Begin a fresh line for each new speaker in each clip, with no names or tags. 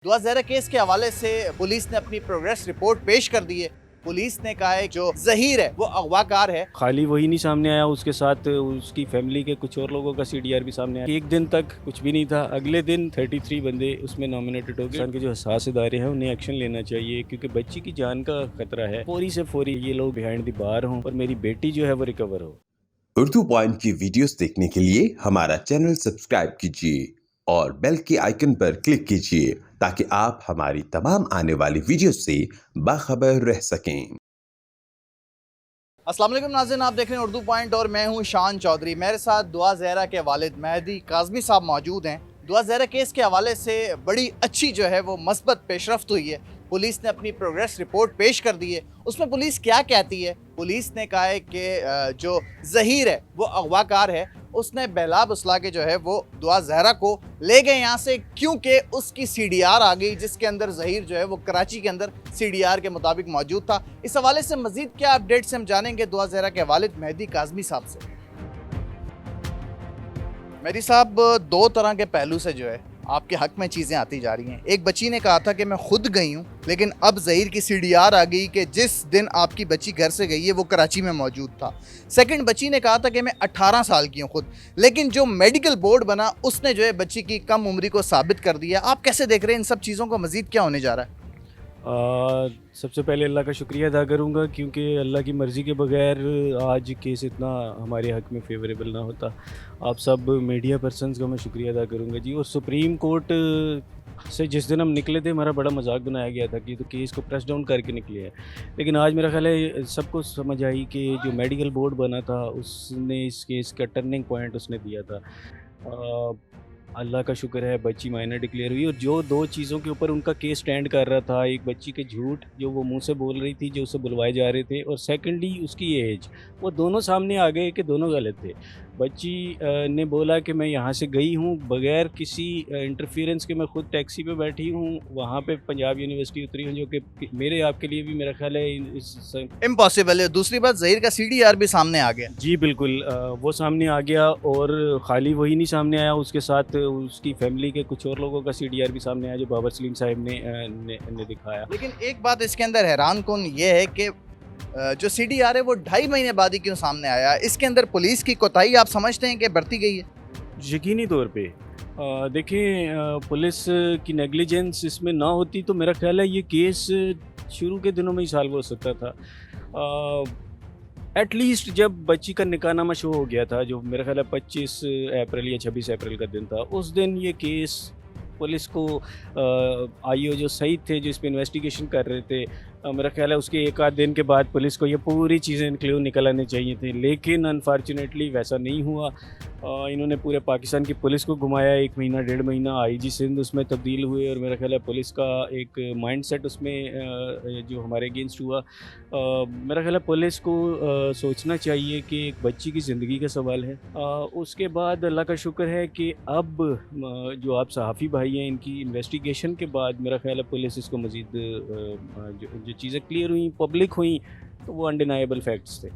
दुआ ज़हरा केस के हवाले से पुलिस ने अपनी प्रोग्रेस रिपोर्ट पेश कर दी है। पुलिस ने कहा है जो ज़हीर है वो अगवाकार है।
खाली वही नहीं सामने आया, उसके साथ उसकी फैमिली के कुछ और लोगों का सीडीआर भी सामने आया। एक दिन तक कुछ भी नहीं था, अगले दिन 33 बंदे उसमें नॉमिनेटेड हो गए। के जो हसास इदारे हैं उन्हें एक्शन लेना चाहिए क्योंकि बच्ची की जान का खतरा है। फौरी से फौरी ये लोग बिहाइंड द बार हों और मेरी बेटी जो है वो रिकवर हो।
उर्दू पॉइंट की वीडियोस देखने के लिए हमारा चैनल सब्सक्राइब कीजिए और बेल के आइकन पर क्लिक कीजिए ताकि आप हमारी तमाम आने वाली वीडियोस से बाखबर रह सकें।
अस्सलाम वालेकुम नाज़रीन, आप देख रहे हैं उर्दू पॉइंट और मैं हूं शान चौधरी। मेरे साथ दुआ ज़हरा के वालिद मेहदी काज़मी साहब मौजूद हैं। दुआ ज़हरा केस के हवाले से बड़ी अच्छी जो है वो मस्बत पेशरफ्त हुई है। पुलिस ने अपनी प्रोग्रेस रिपोर्ट पेश कर दी है। उसमें पुलिस क्या कहती है? पुलिस ने कहा है कि जो ज़हीर है वो अगवाकार है। उसने बहला बुसला के जो है वो दुआ ज़हरा को ले गए यहाँ से, क्योंकि उसकी सीडीआर आ गई जिसके अंदर ज़हीर जो है वो कराची के अंदर सीडीआर के मुताबिक मौजूद था। इस हवाले से मज़ीद क्या अपडेट्स हम जानेंगे दुआ ज़हरा के वालिद मेहदी काज़मी साहब से। मेहदी साहब, दो तरह के पहलू से जो है आपके हक में चीज़ें आती जा रही हैं। एक बच्ची ने कहा था कि मैं खुद गई हूँ, लेकिन अब ज़हीर की सीडीआर आ गई कि जिस दिन आपकी बच्ची घर से गई है वो कराची में मौजूद था। सेकंड बच्ची ने कहा था कि मैं 18 साल की हूँ खुद, लेकिन जो मेडिकल बोर्ड बना उसने जो है बच्ची की कम उम्री को साबित कर दिया। आप कैसे देख रहे हैं इन सब चीज़ों को? मज़ीद क्या होने जा रहा है?
सबसे पहले अल्लाह का शुक्रिया अदा करूँगा क्योंकि अल्लाह की मर्ज़ी के बगैर आज केस इतना हमारे हक़ में फ़ेवरेबल ना होता। आप सब मीडिया पर्सनस का मैं शुक्रिया अदा करूँगा जी। और सुप्रीम कोर्ट से जिस दिन हम निकले थे हमारा बड़ा मजाक बनाया गया था कि तो केस को प्रेस डाउन करके निकले हैं, लेकिन आज मेरा ख्याल है सबको समझ आई कि जो मेडिकल बोर्ड बना था उसने इस केस का टर्निंग पॉइंट उसने दिया था। अल्लाह का शुक्र है बच्ची माइनर डिक्लेयर हुई और जो दो चीज़ों के ऊपर उनका केस स्टैंड कर रहा था, एक बच्ची के झूठ जो वो मुंह से बोल रही थी जो उसे बुलवाए जा रहे थे, और सेकंडली उसकी एज, वो दोनों सामने आ गए कि दोनों गलत थे। बच्ची ने बोला कि मैं यहाँ से गई हूँ बगैर किसी इंटरफेरेंस के, मैं खुद टैक्सी पे बैठी हूँ, वहाँ पे पंजाब यूनिवर्सिटी उतरी हूँ, जो कि मेरे आपके लिए भी मेरा ख्याल है
इम्पॉसिबल है। दूसरी बात, ज़हीर का सीडीआर भी सामने आ गया।
जी बिल्कुल, वो सामने आ गया और खाली वही नहीं सामने आया, उसके साथ उसकी फैमिली के कुछ और लोगों का सीडीआर भी सामने आया जो बाबर सलीम साहब ने दिखाया।
लेकिन एक बात इसके अंदर हैरान कुन ये है कि जो सीडीआर है वो 2.5 महीने बाद ही क्यों सामने आया? इसके अंदर पुलिस की कोताही आप समझते हैं कि बरती गई है?
यकीनी तौर पे देखें, पुलिस की नेग्लिजेंस इसमें ना होती तो मेरा ख्याल है ये केस शुरू के दिनों में ही सॉल्व हो सकता था। एटलीस्ट जब बच्ची का निकाहनामा शो हो गया था, जो मेरा ख्याल है 25 अप्रैल या 26 अप्रैल का दिन था, उस दिन ये केस पुलिस को आईओ जो सईद थे जो इस पर इन्वेस्टिगेशन कर रहे थे, मेरा ख्याल है उसके एक आध दिन के बाद पुलिस को ये पूरी चीज़ें क्लियर निकल आने चाहिए थे, लेकिन अनफॉर्चुनेटली वैसा नहीं हुआ। इन्होंने पूरे पाकिस्तान की पुलिस को घुमाया, 1 महीना 1.5 महीना आईजी सिंध उसमें तब्दील हुए और मेरा ख्याल है पुलिस का एक माइंडसेट उसमें जो हमारे अगेंस्ट हुआ। मेरा ख्याल है पुलिस को सोचना चाहिए कि एक बच्ची की ज़िंदगी का सवाल है। उसके बाद अल्लाह का शुक्र है कि अब जो आप सहाफ़ी भाई हैं इनकी इन्वेस्टिगेशन के बाद मेरा ख्याल है पुलिस इसको मज़ीद जो चीज़ें क्लियर हुई, पब्लिक हुई, तो वो अनडिनाइबल फैक्ट्स थे।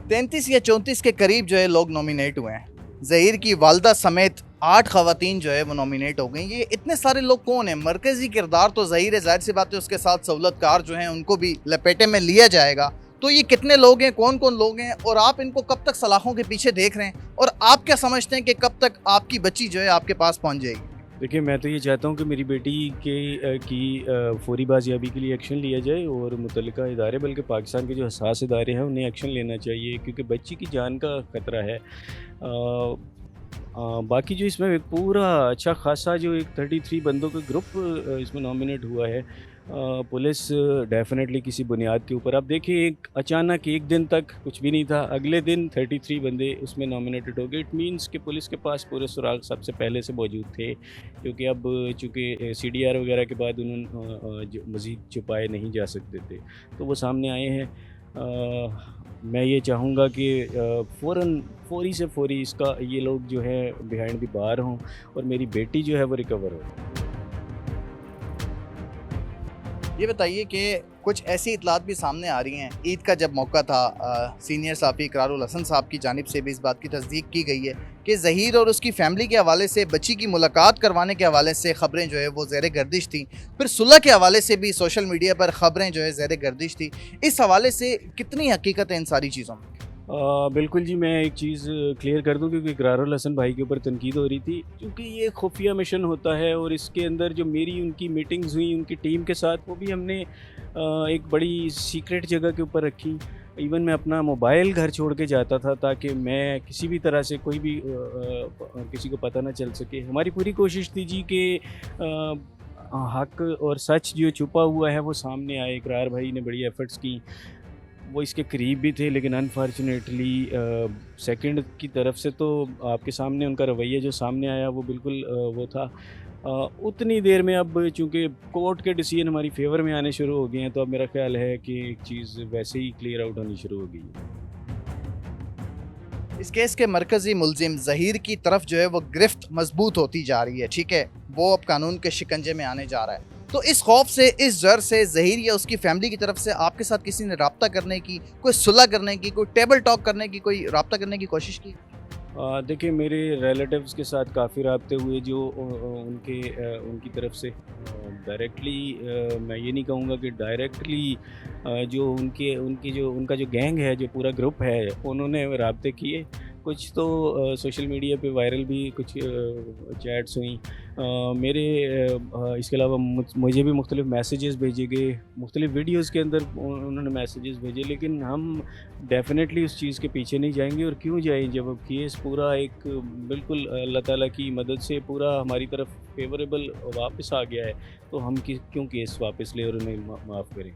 33 या 34 के करीब जो है लोग नॉमिनेट हुए हैं। ज़हीर की वालदा समेत 8 ख़वातीन जो है वो नॉमिनेट हो गई। ये इतने सारे लोग कौन हैं? मरकज़ी किरदार तो ज़हीर है, जाहिर सी बात है उसके साथ सहूलतकार जो हैं उनको भी लपेटे में लिया जाएगा। तो ये कितने लोग हैं, कौन कौन लोग हैं, और आप इनको कब तक सलाखों के पीछे देख रहे हैं, और आप क्या समझते हैं कि कब तक आपकी बच्ची जो है आपके पास पहुँच जाएगी?
देखिए, मैं तो ये चाहता हूँ कि मेरी बेटी की फौरी बाजियाबी के लिए एक्शन लिया जाए और मुतल्लिका इदारे, बल्कि पाकिस्तान के जो हसास इदारे हैं उन्हें एक्शन लेना चाहिए क्योंकि बच्ची की जान का ख़तरा है। बाकी जो इसमें एक पूरा अच्छा खासा जो एक 33 बंदों का ग्रुप इसमें नॉमिनेट हुआ है, पुलिस डेफिनेटली किसी बुनियाद के ऊपर, आप देखिए एक अचानक एक दिन तक कुछ भी नहीं था, अगले दिन 33 बंदे उसमें नॉमिनेटेड हो गए। इट मींस कि पुलिस के पास पूरे सुराग सबसे पहले से मौजूद थे, क्योंकि अब चूँकि सीडीआर वगैरह के बाद उन्होंने मज़ीद छुपाए नहीं जा सकते थे, तो वो सामने आए हैं। मैं ये चाहूँगा कि फौरी से फौरी इसका ये लोग जो है बिहाइंड द बार हों और मेरी बेटी जो है वो रिकवर हो।
ये बताइए कि कुछ ऐसी इतलात भी सामने आ रही हैं, ईद का जब मौका था सीनियर साफ़ी इकरारुल हसन साहब की जानिब से भी इस बात की तस्दीक की गई है कि ज़हीर और उसकी फैमिली के हवाले से बच्ची की मुलाकात करवाने के हवाले से ख़बरें जो है वो ज़ेर गर्दिश थी, फिर सुलह के हवाले से भी सोशल मीडिया पर ख़बरें जो है ज़ेर गर्दिश थी। इस हवाले से कितनी हकीकत है इन सारी चीज़ों में?
बिल्कुल जी, मैं एक चीज़ क्लियर कर दूं क्योंकि इकरारुल हसन भाई के ऊपर तनकीद हो रही थी, क्योंकि ये खुफिया मिशन होता है और इसके अंदर जो मेरी उनकी मीटिंग्स हुई उनकी टीम के साथ, वो भी हमने एक बड़ी सीक्रेट जगह के ऊपर रखी। इवन मैं अपना मोबाइल घर छोड़ के जाता था ताकि मैं किसी भी तरह से कोई भी किसी को पता ना चल सके। हमारी पूरी कोशिश थी जी कि हक और सच जो छुपा हुआ है वो सामने आए। इकरार भाई ने बड़ी एफ़र्ट्स की, वो इसके करीब भी थे, लेकिन अनफॉर्चुनेटली सेकंड की तरफ से तो आपके सामने उनका रवैया जो सामने आया वो बिल्कुल वो था। उतनी देर में अब चूँकि कोर्ट के डिसीजन हमारी फेवर में आने शुरू हो गए हैं, तो अब मेरा ख्याल है कि एक चीज़ वैसे ही क्लियर आउट होनी शुरू हो गई है।
इस केस के मरकज़ी मुलजिम ज़हीर की तरफ जो है वो गिरफ्त मजबूत होती जा रही है, ठीक है, वो अब कानून के शिकंजे में आने जा रहा है। तो इस खौफ से, इस डर से ज़हीर या उसकी फैमिली की तरफ से आपके साथ किसी ने रब्ता करने की, कोई सुलह करने की, कोई टेबल टॉक करने की, कोई रब्ता करने की कोशिश की?
देखिए, मेरे रिलेटिव्स के साथ काफ़ी राब्ते हुए जो उनकी तरफ से डायरेक्टली, मैं ये नहीं कहूँगा कि डायरेक्टली, जो उनका जो गैंग है, जो पूरा ग्रुप है, उन्होंने राब्ते किए। कुछ तो सोशल मीडिया पे वायरल भी कुछ चैट्स हुई। इसके अलावा मुझे भी मुख्तलिफ मैसेजेस भेजे गए, मुख्तलिफ वीडियोज़ के अंदर उन्होंने मैसेजेस भेजे, लेकिन हम डेफिनेटली उस चीज़ के पीछे नहीं जाएंगे। और क्यों जाएँ जब अब केस पूरा एक बिल्कुल अल्लाह ताला की मदद से पूरा हमारी तरफ फेवरेबल वापस आ गया है, तो हम क्यों केस वापस लें और उन्हें माफ़ करें।